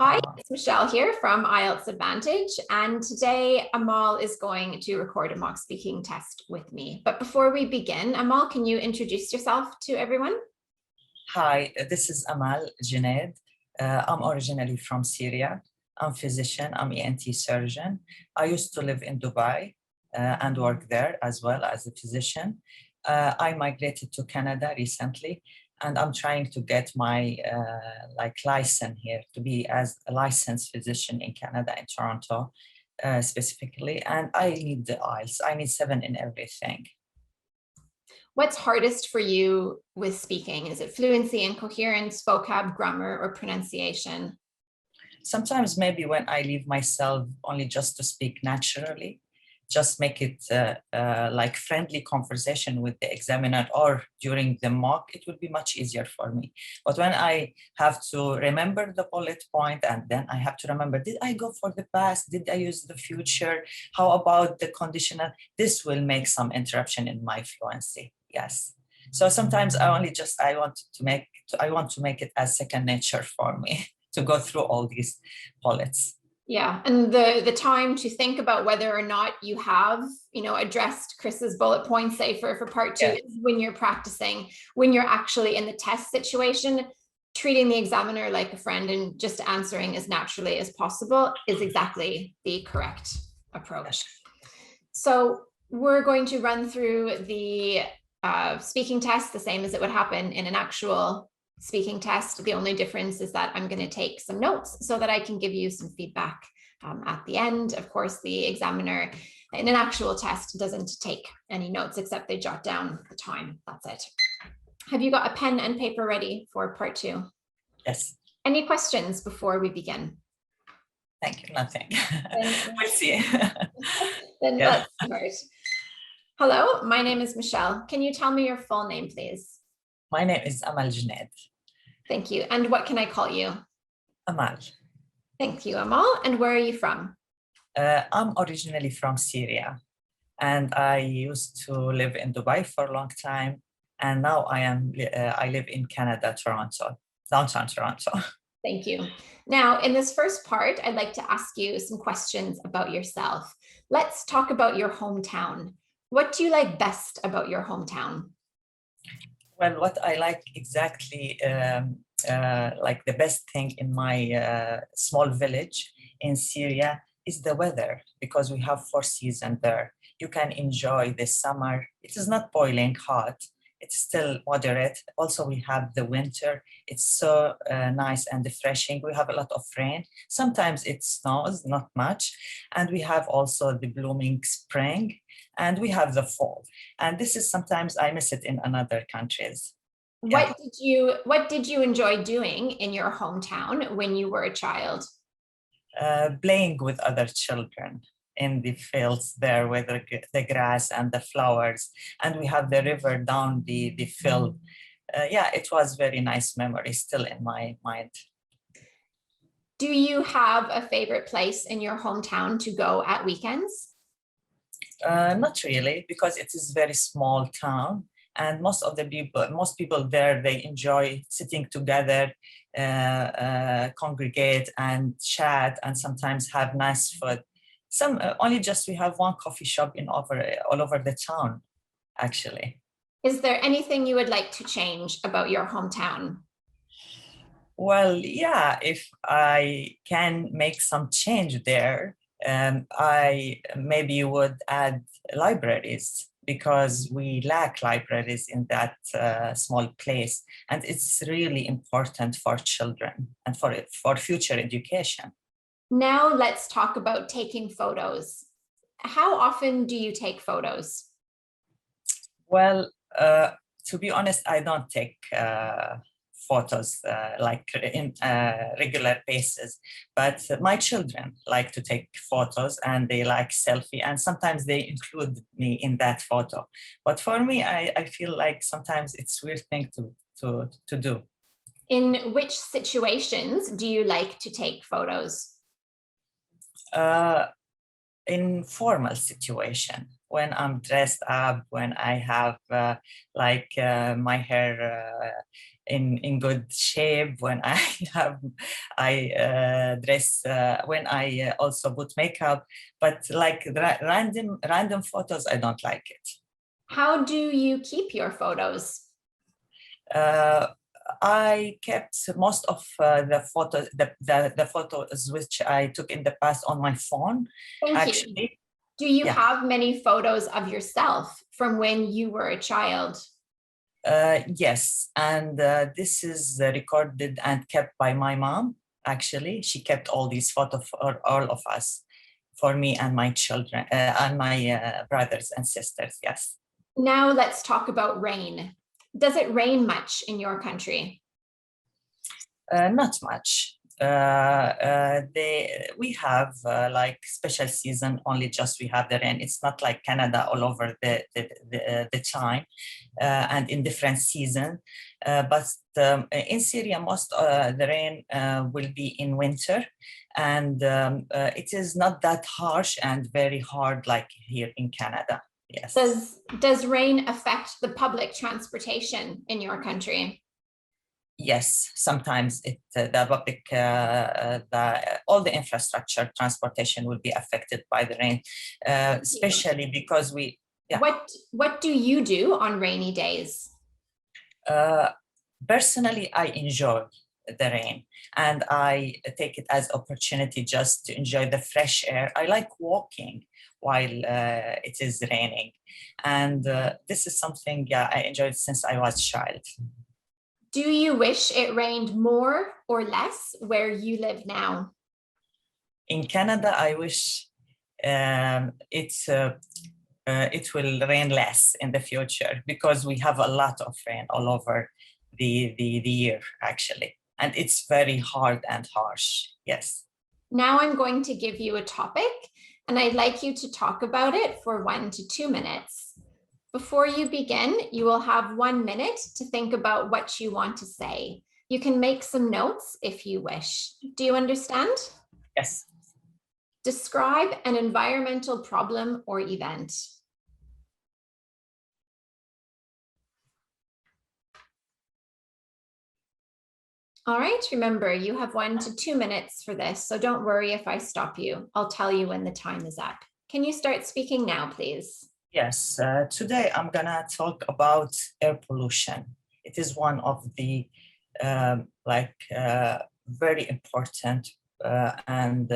Hi, it's Michelle here from IELTS Advantage, and today Amal is going to record a mock speaking test with me. But before we begin, Amal, can you introduce yourself to everyone? Hi, this is Amal Junaid. I'm originally from Syria. I'm a physician, I'm ENT surgeon. I used to live in Dubai and work there as well as a physician. I migrated to Canada recently, and I'm trying to get my license here to be as a licensed physician in Canada, in Toronto specifically. And I need the IELTS. I need 7 in everything. What's hardest for you with speaking? Is it fluency and coherence, vocab, grammar, or pronunciation? Sometimes maybe when I leave myself only just to speak naturally, just make it like friendly conversation with the examiner or during the mock, it would be much easier for me. But when I have to remember the bullet point and then I have to remember, did I go for the past? Did I use the future? How about the conditional? This will make some interruption in my fluency. Yes. So sometimes I want to make it as second nature for me to go through all these bullets. Yeah, and the time to think about whether or not you have, addressed Chris's bullet points, say for part two, is when you're practicing, when you're actually in the test situation, treating the examiner like a friend and just answering as naturally as possible is exactly the correct approach. So we're going to run through the speaking test the same as it would happen in an actual speaking test. The only difference is that I'm going to take some notes so that I can give you some feedback at the end. Of course, the examiner in an actual test doesn't take any notes except they jot down the time. That's it. Have you got a pen and paper ready for part two? Yes. Any questions before we begin? Thank you. Nothing. We'll see. Then let's start. Hello, my name is Michelle. Can you tell me your full name, please? My name is Amal Junaid. Thank you. And what can I call you? Amal. Thank you, Amal. And where are you from? I'm originally from Syria, and I used to live in Dubai for a long time. And now I live in Canada, Toronto, downtown Toronto. Thank you. Now, in this first part, I'd like to ask you some questions about yourself. Let's talk about your hometown. What do you like best about your hometown? Well, what I like exactly, like the best thing in my small village in Syria is the weather, because we have 4 seasons there. You can enjoy the summer. It is not boiling hot. It's still moderate. Also, we have the winter. It's so nice and refreshing. We have a lot of rain. Sometimes it snows, not much. And we have also the blooming spring, and we have the fall. And this is sometimes I miss it in other countries. What did you enjoy doing in your hometown when you were a child? Playing with other children in the fields there with the grass and the flowers, and we have the river down the field. It was very nice memory still in my mind. Do you have a favorite place in your hometown to go at weekends? Not really, because it is very small town, and most people there, they enjoy sitting together, congregate and chat, and sometimes have nice food. We have one coffee shop all over the town, actually. Is there anything you would like to change about your hometown? Well, yeah, if I can make some change there, I maybe would add libraries, because we lack libraries in that small place, and it's really important for children and for future education. Now let's talk about taking photos. How often do you take photos? Well, to be honest, I don't take photos like in regular basis, but my children like to take photos, and they like selfie, and sometimes they include me in that photo. But for me, I feel like sometimes it's a weird thing to do. In which situations do you like to take photos? In formal situation, when I'm dressed up, when I have my hair in good shape, when I dress, when I also put makeup, but like random photos, I don't like it. How do you keep your photos? I kept most of the photos, the photos which I took in the past on my phone. Thank Actually, you. Do you yeah. have many photos of yourself from when you were a child? Yes, and this is recorded and kept by my mom. Actually, she kept all these photos for all of us, for me and my children and my brothers and sisters. Yes. Now let's talk about rain. Does it rain much in your country? Not much. We have like special season, only just we have the rain. It's not like Canada all over the time and in different season. But in Syria, most the rain will be in winter, and it is not that harsh and very hard like here in Canada. Yes. Does rain affect the public transportation in your country? Yes, sometimes the public, all the infrastructure, transportation will be affected by the rain, especially because we. Yeah. What do you do on rainy days? Personally, I enjoy the rain, and I take it as opportunity just to enjoy the fresh air. I like walking while it is raining, and this is something I enjoyed since I was a child. Do you wish it rained more or less where you live now? In Canada, I wish it will rain less in the future, because we have a lot of rain all over the year, actually. And it's very hard and harsh. Yes. Now I'm going to give you a topic, and I'd like you to talk about it for 1 to 2 minutes. Before you begin, you will have 1 minute to think about what you want to say. You can make some notes if you wish. Do you understand? Yes. Describe an environmental problem or event. All right, remember, you have 1 to 2 minutes for this, so don't worry if I stop you. I'll tell you when the time is up. Can you start speaking now, please? Yes, today I'm gonna talk about air pollution. It is one of the very important and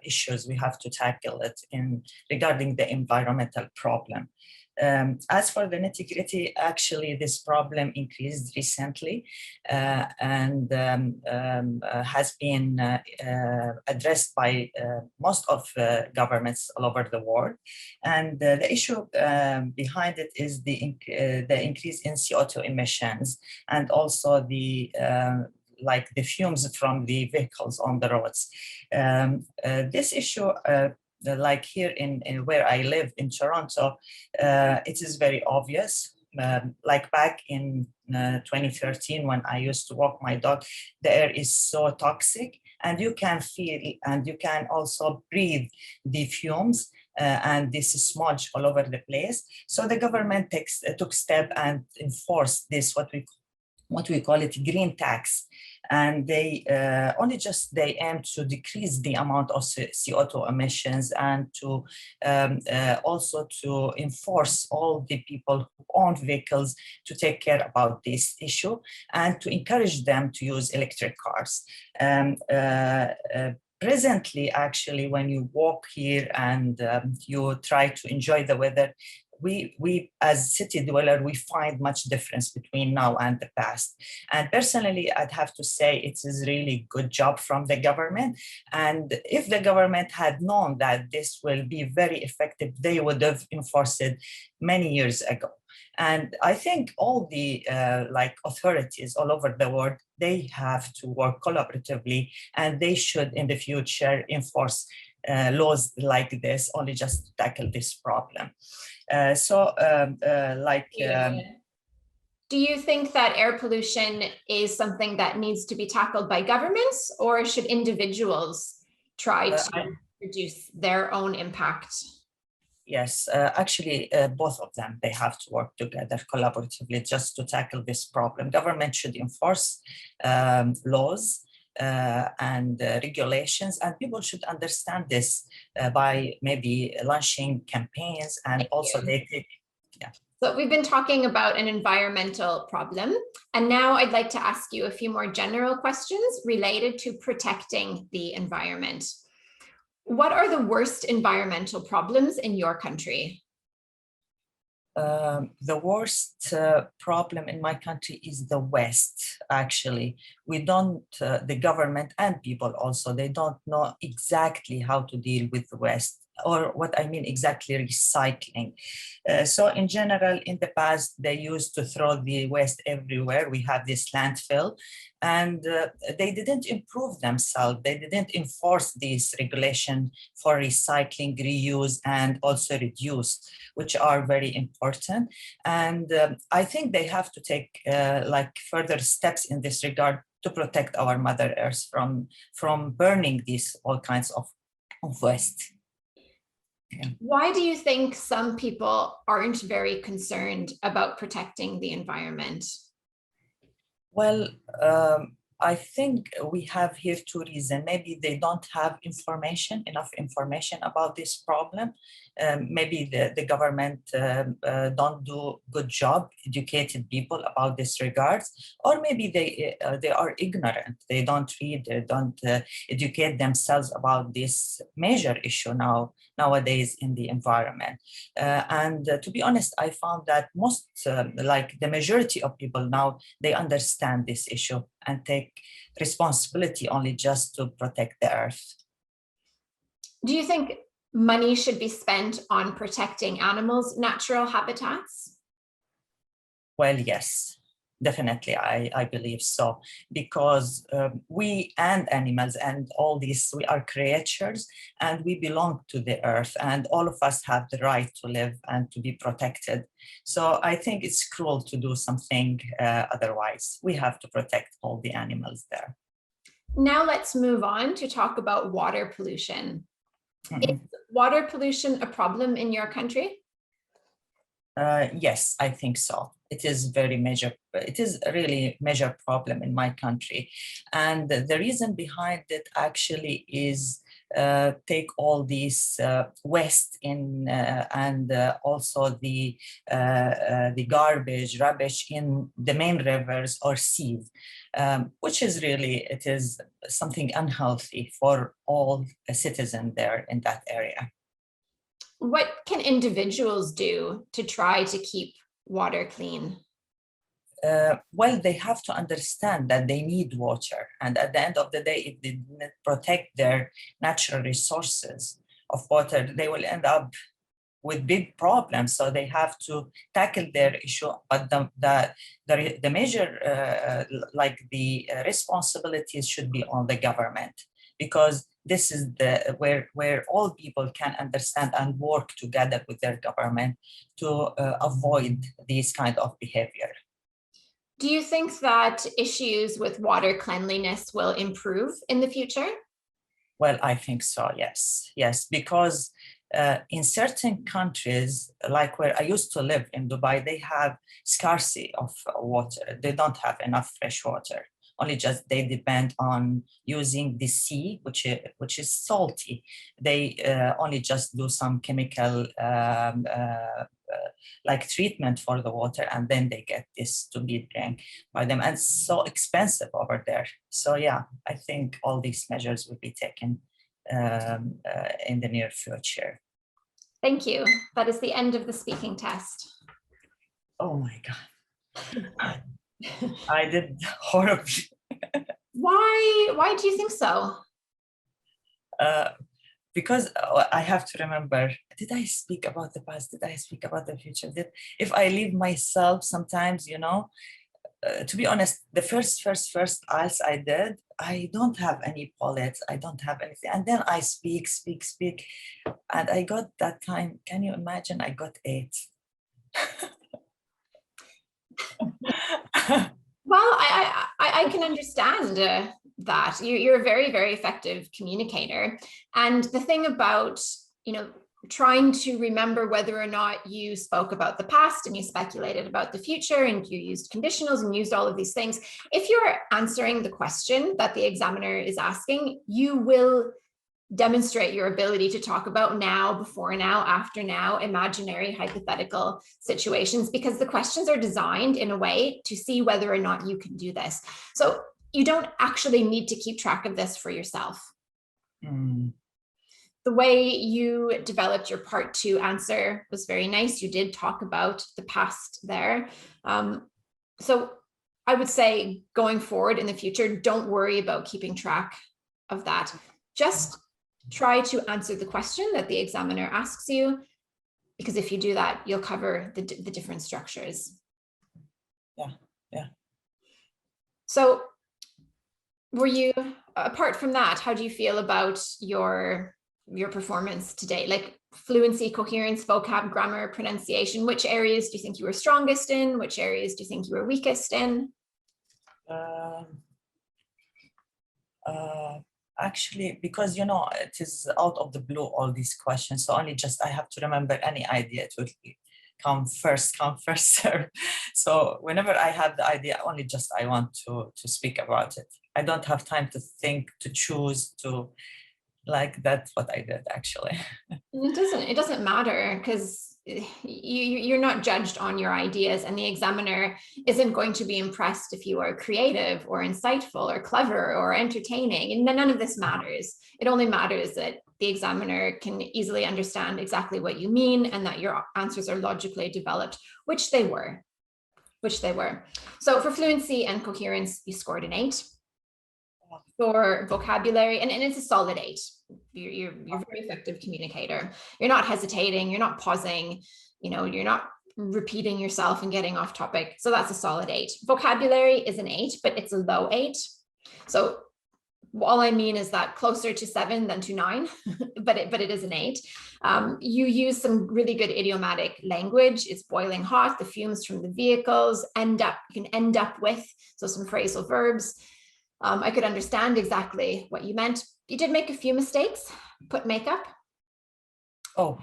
issues we have to tackle it in regarding the environmental problem. As for the nitty-gritty, actually, this problem increased recently and has been addressed by most of governments all over the world. And the issue behind it is the increase in CO2 emissions, and also the fumes from the vehicles on the roads. This issue, like here in where I live in Toronto, it is very obvious. Like back in 2013, when I used to walk my dog, the air is so toxic, and you can feel and you can also breathe the fumes and this smudge all over the place. So the government took step and enforced this, what we call it green tax. And they they aim to decrease the amount of CO2 emissions, and to also to enforce all the people who own vehicles to take care about this issue, and to encourage them to use electric cars. Presently, actually, when you walk here and you try to enjoy the weather, we as city dweller, we find much difference between now and the past. And personally, I'd have to say it is really good job from the government. And if the government had known that this will be very effective, they would have enforced it many years ago. And I think all the authorities all over the world, they have to work collaboratively, and they should in the future enforce laws like this, only just to tackle this problem. Do you think that air pollution is something that needs to be tackled by governments, or should individuals try to reduce their own impact? Yes, actually, both of them, they have to work together collaboratively just to tackle this problem. Government should enforce laws and regulations, and people should understand this by maybe launching campaigns, and Thank also you. they take, yeah. So we've been talking about an environmental problem, and now I'd like to ask you a few more general questions related to protecting the environment. What are the worst environmental problems in your country? The worst problem in my country is the West, actually. We don't, the government and people also, they don't know exactly how to deal with the West, or what I mean exactly, recycling. So in general, in the past, they used to throw the waste everywhere. We have this landfill, and they didn't improve themselves. They didn't enforce this regulation for recycling, reuse, and also reduce, which are very important. And I think they have to take like further steps in this regard to protect our Mother Earth from burning these all kinds of waste. Yeah. Why do you think some people aren't very concerned about protecting the environment? Well, I think we have here two reasons. Maybe they don't have enough information about this problem. Maybe the government don't do good job educating people about this regards, or maybe they are ignorant. They don't read, they don't educate themselves about this major issue nowadays in the environment. And to be honest, I found that most, like the majority of people now, they understand this issue and take responsibility only just to protect the earth. Do you think money should be spent on protecting animals' natural habitats? Well, yes, definitely, I believe so, because we and animals and all these, we are creatures and we belong to the earth, and all of us have the right to live and to be protected. So I think it's cruel to do something otherwise. We have to protect all the animals there. Now let's move on to talk about water pollution. Is water pollution a problem in your country? Yes, I think so. It is very major. It is a really major problem in my country. And the reason behind it actually is take all these waste in and also the garbage, rubbish in the main rivers or seas, which is really, it is something unhealthy for all citizens there in that area. What can individuals do to try to keep water clean? Well, they have to understand that they need water. And at the end of the day, if they didn't protect their natural resources of water, they will end up with big problems. So they have to tackle their issue. But the major, like the responsibilities should be on the government, because this is where all people can understand and work together with their government to avoid these kind of behavior. Do you think that issues with water cleanliness will improve in the future? Well, I think so, yes. Yes, because in certain countries, like where I used to live in Dubai, they have scarcity of water. They don't have enough fresh water. Only just they depend on using the sea, which is salty. They only just do some chemical like treatment for the water, and then they get this to be drank by them. And it's so expensive over there. So yeah, I think all these measures will be taken in the near future. Thank you. That is the end of the speaking test. Oh my God. I did horribly. Why do you think so? Because I have to remember, did I speak about the past? Did I speak about the future? If I leave myself sometimes, you know, to be honest, the first IELTS I did, I don't have any bullets, I don't have anything. And then I speak. And I got that time, can you imagine? I got 8. Well, I can understand that you're a very, very effective communicator. And the thing about, you know, trying to remember whether or not you spoke about the past and you speculated about the future and you used conditionals and used all of these things. If you're answering the question that the examiner is asking, you will demonstrate your ability to talk about now, before now, after now, imaginary, hypothetical situations, because the questions are designed in a way to see whether or not you can do this. So you don't actually need to keep track of this for yourself. The way you developed your part 2 answer was very nice. You did talk about the past there. So I would say going forward in the future, don't worry about keeping track of that. Just try to answer the question that the examiner asks you, because if you do that, you'll cover the different structures. Yeah. So were you, apart from that, how do you feel about your performance today? Like fluency, coherence, vocab, grammar, pronunciation, which areas do you think you were strongest in? Which areas do you think you were weakest in? Actually, because it is out of the blue, all these questions, so only just I have to remember any idea, it will come first serve. So whenever I have the idea, only just I want to speak about it. I don't have time to think, to choose, to that's what I did actually. It doesn't matter, because you're not judged on your ideas, and the examiner isn't going to be impressed if you are creative or insightful or clever or entertaining, and none of this matters. It only matters that the examiner can easily understand exactly what you mean and that your answers are logically developed, which they were. So for fluency and coherence, you scored an 8. For vocabulary, and it's a solid 8. You're a very effective communicator. You're not hesitating, you're not pausing, you're not repeating yourself and getting off topic. So that's a solid 8. Vocabulary is an 8, but it's a low 8. So all I mean is that closer to 7 than to 9, but it is an 8. You use some really good idiomatic language. It's boiling hot, the fumes from the vehicles, you can end up with, so some phrasal verbs. I could understand exactly what you meant. You did make a few mistakes. Put makeup. Oh,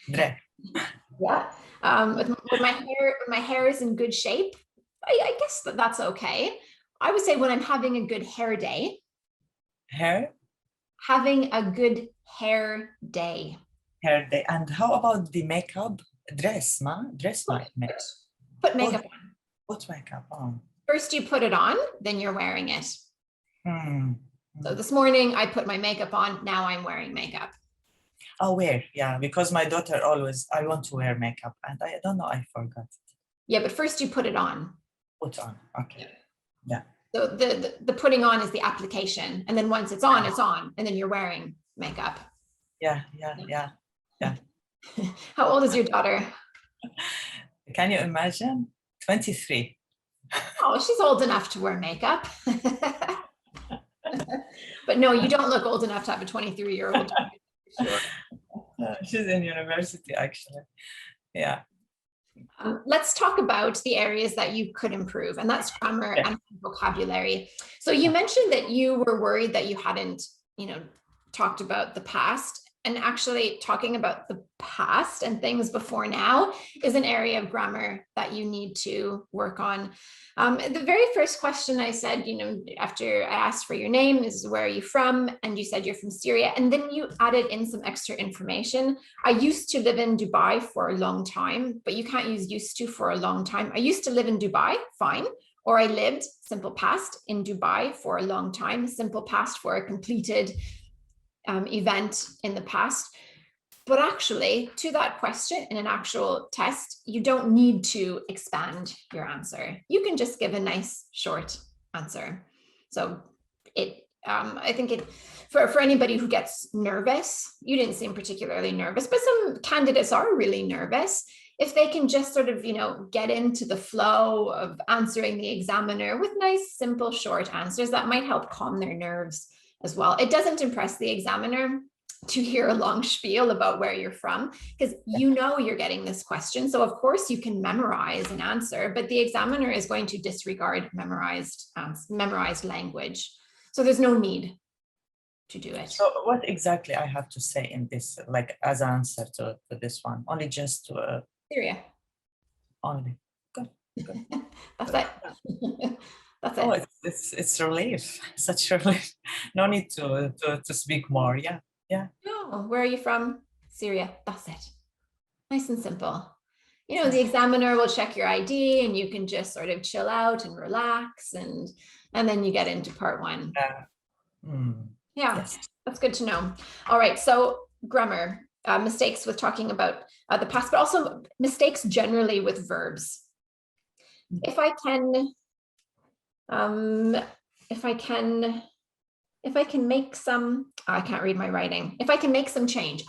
yeah. When my hair is in good shape, I guess that's okay. I would say when I'm having a good hair day. Having a good hair day. And how about the makeup? Dress, makeup. Put makeup on. Put makeup on. First you put it on, then you're wearing it. So this morning I put my makeup on, now I'm wearing makeup. Because my daughter always, I want to wear makeup, and I don't know, I forgot. Yeah, but first you put it on. Put on, okay. Yeah. So the putting on is the application, and then once it's on, and then you're wearing makeup. Yeah. How old is your daughter? Can you imagine? 23. Oh, she's old enough to wear makeup. But no, you don't look old enough to have a 23-year-old. Sure. She's in university, actually. Yeah. Let's talk about the areas that you could improve, and that's grammar and vocabulary. So you mentioned that you were worried that you hadn't, talked about the past. And actually talking about the past and things before now is an area of grammar that you need to work on. The very first question I said, after I asked for your name, is where are you from? And you said you're from Syria. And then you added in some extra information. I used to live in Dubai for a long time, but you can't use used to for a long time. I used to live in Dubai, fine. Or I lived, simple past, in Dubai for a long time, simple past for a completed event in the past. But actually, to that question in an actual test, you don't need to expand your answer. You can just give a nice short answer. So I think for anybody who gets nervous, you didn't seem particularly nervous, but some candidates are really nervous. If they can just sort of, get into the flow of answering the examiner with nice, simple, short answers, that might help calm their nerves as well. It doesn't impress the examiner to hear a long spiel about where you're from, because you're getting this question. So of course you can memorize an answer, but the examiner is going to disregard memorized language. So there's no need to do it. So what exactly I have to say in this, like as an answer to this one? Only just to Syria. only. Good. Good. That's Good. it. That's Oh, it. it's relief. Such relief. No need to speak more. Yeah. Yeah. Oh, where are you from? Syria. That's it. Nice and simple. You know, the examiner will check your ID and you can just sort of chill out and relax, and then you get into part one. Yeah, Yes. that's good to know. All right, so grammar, mistakes with talking about the past, but also mistakes generally with verbs. If I can make some, I can't read my writing. If I can make some change.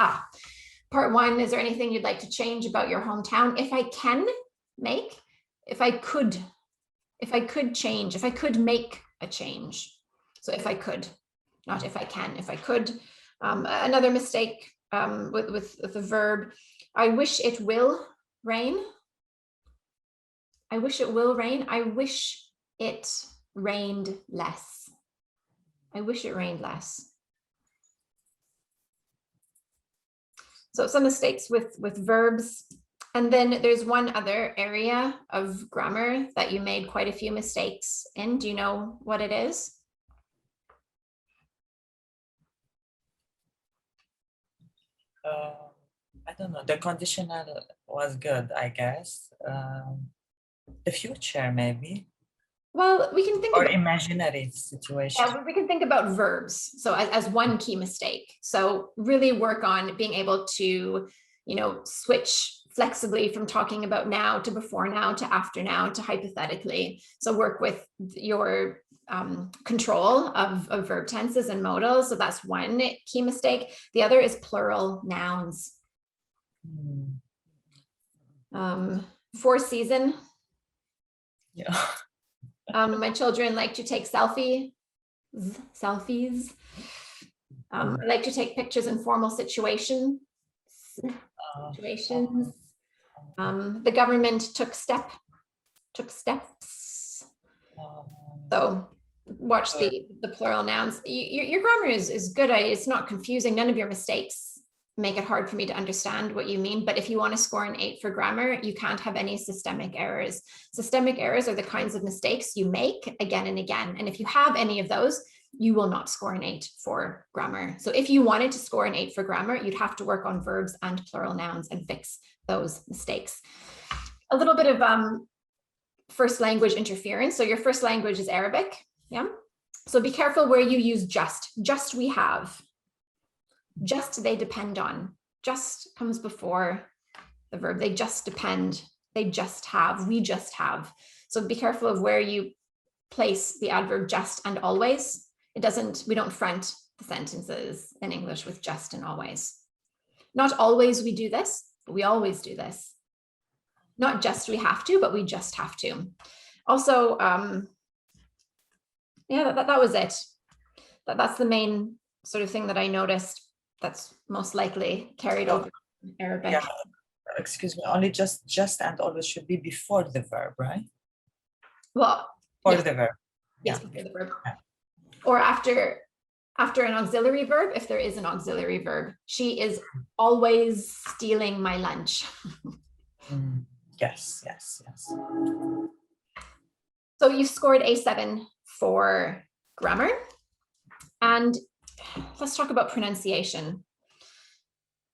Part one, is there anything you'd like to change about your hometown? If I can make, if I could change, if I could make a change. So if I could, not if I can, if I could. Another mistake with the verb, I wish it will rain. I wish it will rain. I wish it rained less. I wish it rained less. So some mistakes with verbs. And then there's one other area of grammar that you made quite a few mistakes in. Do you know what it is? I don't know. The conditional was good, I guess. The future, maybe. Well, we can think or about imaginary situation. Yeah, we can think about verbs. So as one key mistake. So really work on being able to, switch flexibly from talking about now to before now to after now to hypothetically. So work with your control of verb tenses and modals. So that's one key mistake. The other is plural nouns. For season. Yeah. My children like to take selfies. I like to take pictures in formal situations. The government took steps. So watch the plural nouns. Your grammar is good. It's not confusing. None of your mistakes make it hard for me to understand what you mean. But if you want to score an 8 for grammar, you can't have any systemic errors. Systemic errors are the kinds of mistakes you make again and again. And if you have any of those, you will not score an 8 for grammar. So if you wanted to score an 8 for grammar, you'd have to work on verbs and plural nouns and fix those mistakes. A little bit of first language interference. So your first language is Arabic. Yeah. So be careful where you use just. Just we have. Just they depend on. Just comes before the verb. They just depend. They just have. We just have. So be careful of where you place the adverb just and always. We don't front the sentences in English with just and always. Not always we do this, but we always do this. Not just we have to, but we just have to. Also, yeah, that was it. That's the main sort of thing that I noticed that's most likely carried over in Arabic. Yeah. Excuse me, only just and always should be before the verb, right? Well, For the verb. Yes, before the verb. Yeah. Or after an auxiliary verb, if there is an auxiliary verb. She is always stealing my lunch. Yes. So you scored A7 for grammar. And let's talk about pronunciation.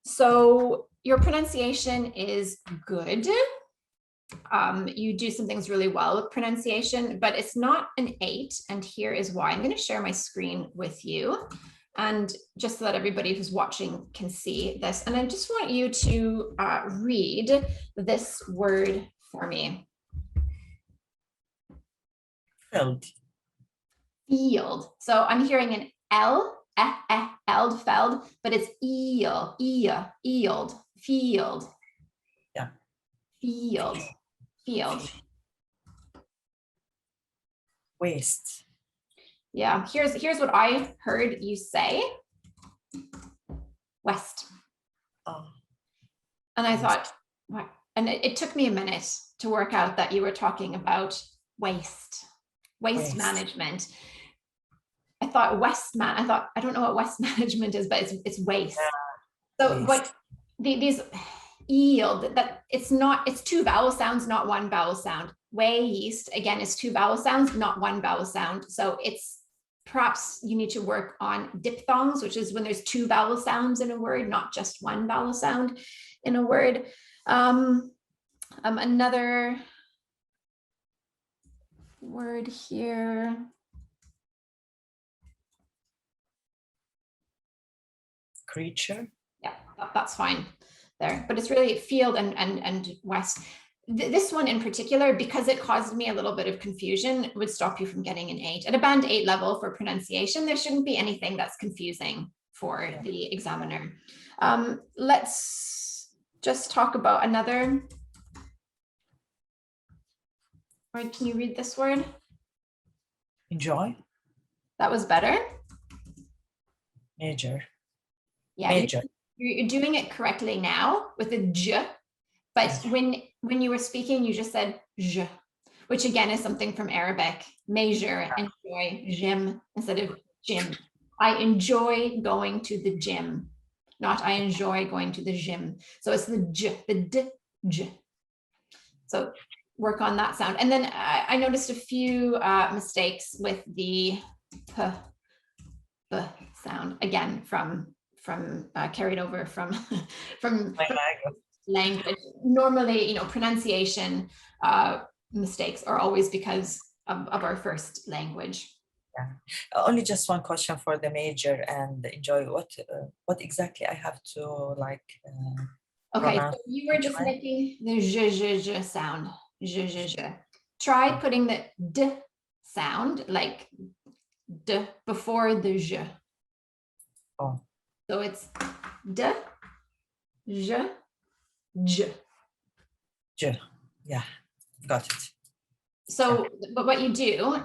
So your pronunciation is good. You do some things really well with pronunciation, but it's not an 8. And here is why. I'm going to share my screen with you. And just so that everybody who's watching can see this. And I just want you to read this word for me. Field. Field. So I'm hearing an L, feld, but it's eel, field. Yeah. Field. Waste. Yeah, here's what I heard you say. West. Oh. And I thought, what? And it took me a minute to work out that you were talking about waste management. I thought I don't know what West management is, but it's waste. So Waste. what these yield, that it's two vowel sounds, not one vowel sound. Waste, again, is two vowel sounds, not one vowel sound. So it's perhaps you need to work on diphthongs, which is when there's two vowel sounds in a word, not just one vowel sound in a word. Another word here. Creature. Yeah, that's fine there, but it's really field and west. This one in particular, because it caused me a little bit of confusion, would stop you from getting an 8. At a band 8 level for pronunciation, there shouldn't be anything that's confusing for the examiner. Let's just talk about another word. Can you read this word? Enjoy. That was better. Major. Yeah, Major. you're doing it correctly now with a j, but when you were speaking, you just said je, which again is something from Arabic. Major, enjoy, gym instead of gym. I enjoy going to the gym, not I enjoy going to the gym. So it's the j, the d, j. So work on that sound. And then I noticed a few mistakes with the p, b sound, again from carried over from language. Normally, pronunciation mistakes are always because of our first language. Yeah. Only just one question for the major and enjoy. What exactly I have to like? Okay, so you were just making the j sound. J. Try putting the d sound, like d, before the j. Oh. So it's d, j, j. J. Yeah, got it. So, but what you do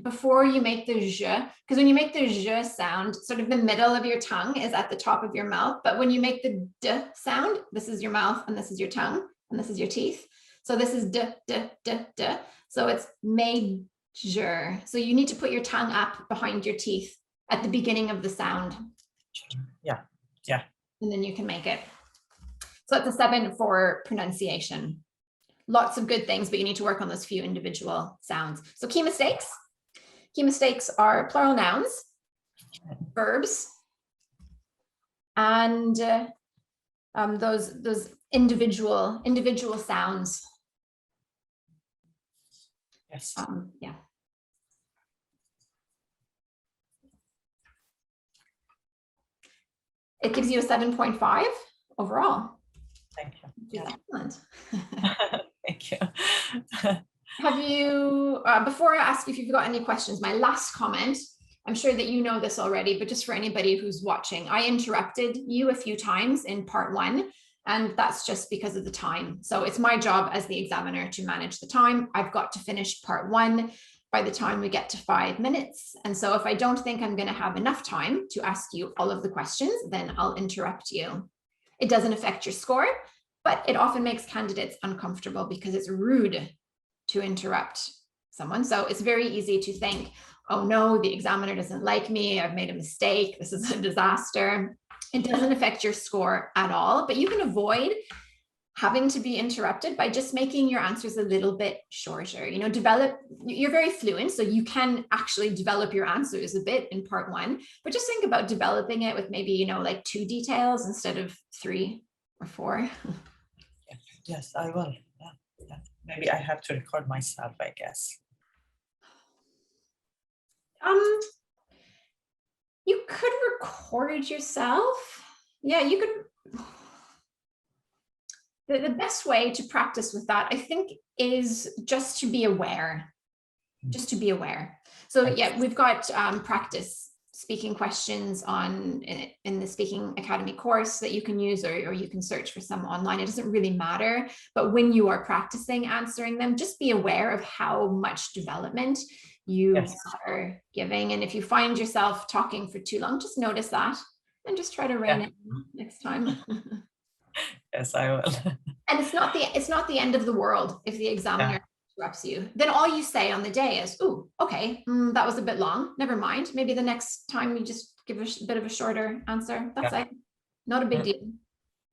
before you make the j, because when you make the j sound, sort of the middle of your tongue is at the top of your mouth. But when you make the d sound, this is your mouth and this is your tongue and this is your teeth. So this is d, d, d, d. So it's major. So you need to put your tongue up behind your teeth at the beginning of the sound. Yeah. And then you can make it. So it's a 7 for pronunciation. Lots of good things, but you need to work on those few individual sounds. So key mistakes. Key mistakes are plural nouns, verbs, and those individual sounds. Yes. Yeah. It gives you a 7.5 overall. Thank you. Excellent. Thank you. Have you, before I ask if you've got any questions, my last comment, I'm sure that you know this already, but just for anybody who's watching, I interrupted you a few times in part 1, and that's just because of the time. So it's my job as the examiner to manage the time. I've got to finish part 1 by the time we get to 5 minutes. And so if I don't think I'm going to have enough time to ask you all of the questions, then I'll interrupt you. It doesn't affect your score, but it often makes candidates uncomfortable because it's rude to interrupt someone. So it's very easy to think, oh no, the examiner doesn't like me. I've made a mistake. This is a disaster. It doesn't affect your score at all, but you can avoid having to be interrupted by just making your answers a little bit shorter. You're very fluent, so you can actually develop your answers a bit in part 1, but just think about developing it with maybe, like 2 details instead of 3 or 4. Yes, I will. Yeah. Maybe I have to record myself, I guess. You could record yourself. Yeah, you could. The best way to practice with that, I think, is just to be aware. Just to be aware. So yeah, we've got practice speaking questions in the Speaking Academy course that you can use, or you can search for some online. It doesn't really matter, but when you are practicing answering them, just be aware of how much development you are giving. And if you find yourself talking for too long, just notice that and just try to rein it in next time. Yes, I will. And it's not the end of the world if the examiner interrupts you, then all you say on the day is, "Ooh, okay, that was a bit long. Never mind. Maybe the next time you just give a bit of a shorter answer. That's it. Not a big deal."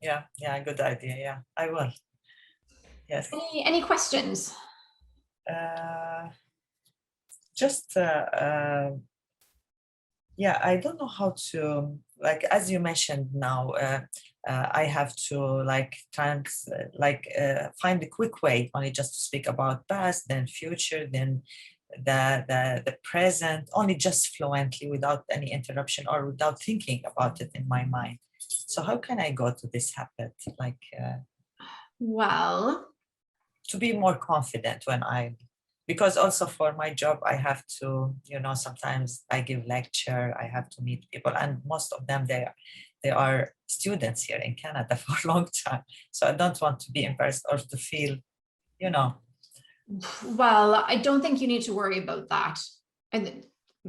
Yeah, good idea. Yeah, I will. Yes. Any questions? Just yeah, I don't know how to, like, as you mentioned now, I have to find a quick way only just to speak about past, then future, then the present, only just fluently without any interruption or without thinking about it in my mind. So how can I go to this habit, Well, to be more confident because also for my job, I have to, sometimes I give lecture, I have to meet people, and most of them, they are students here in Canada for a long time. So I don't want to be embarrassed or to feel, Well, I don't think you need to worry about that, and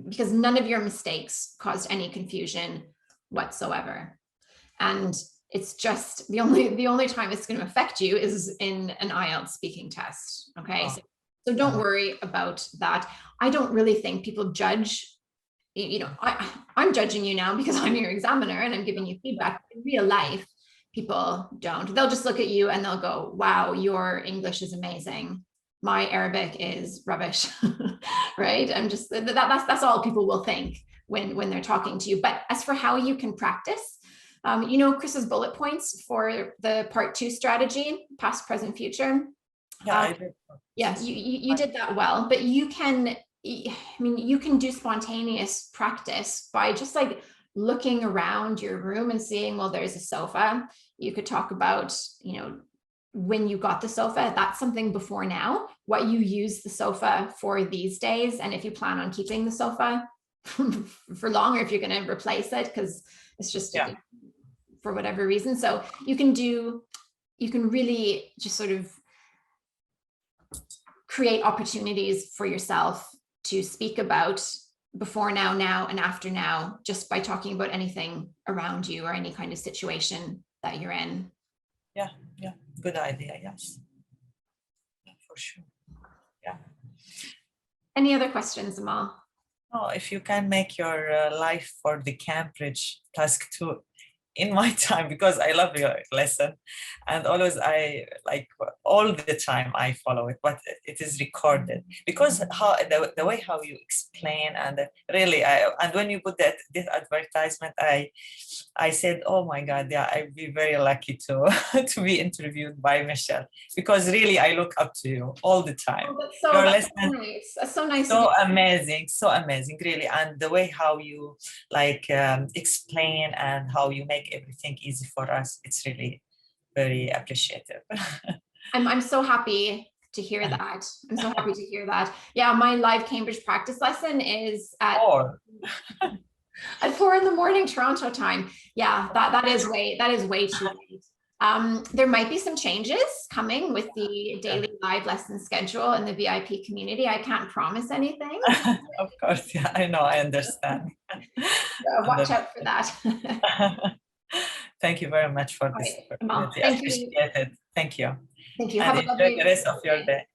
because none of your mistakes caused any confusion whatsoever. And it's just the only time it's going to affect you is in an IELTS speaking test. Okay. So don't worry about that. I don't really think people judge, I'm judging you now because I'm your examiner and I'm giving you feedback. In real life, people don't. They'll just look at you and they'll go, "Wow, your English is amazing. My Arabic is rubbish." Right? I'm just, that's all people will think when they're talking to you. But as for how you can practice, Chris's bullet points for the part 2 strategy, past, present, future. Yeah, I did. Yeah, you did that well, but you can do spontaneous practice by just looking around your room and seeing, well, there's a sofa. You could talk about, when you got the sofa, that's something before now, what you use the sofa for these days, and if you plan on keeping the sofa for long, or if you're going to replace it because it's just for whatever reason. So you can really just sort of create opportunities for yourself to speak about before now, now, and after now, just by talking about anything around you or any kind of situation that you're in. Yeah, good idea. Yes, for sure. Yeah. Any other questions, Amal? Oh, if you can make your life for the Cambridge task 2 in my time, because I love your lesson and always all the time I follow it, but it is recorded because the way how you explain, and really and when you put this advertisement, I said, oh my God, yeah, I'd be very lucky to to be interviewed by Michelle, because really I look up to you all the time. Oh, your that's lesson, so nice. That's so nice. So amazing, really. And the way how you explain and how you make everything easy for us, it's really very appreciative. I'm so happy to hear that. I'm so happy to hear that. Yeah, my live Cambridge practice lesson is at 4 in the morning Toronto time. Yeah, that is way too late. There might be some changes coming with the daily live lesson schedule in the VIP community. I can't promise anything. Of course, yeah, I know, I understand. Watch out for that. Thank you very much for this opportunity. I appreciate it. Thank you. Thank you. And have a enjoy lovely the rest of your day.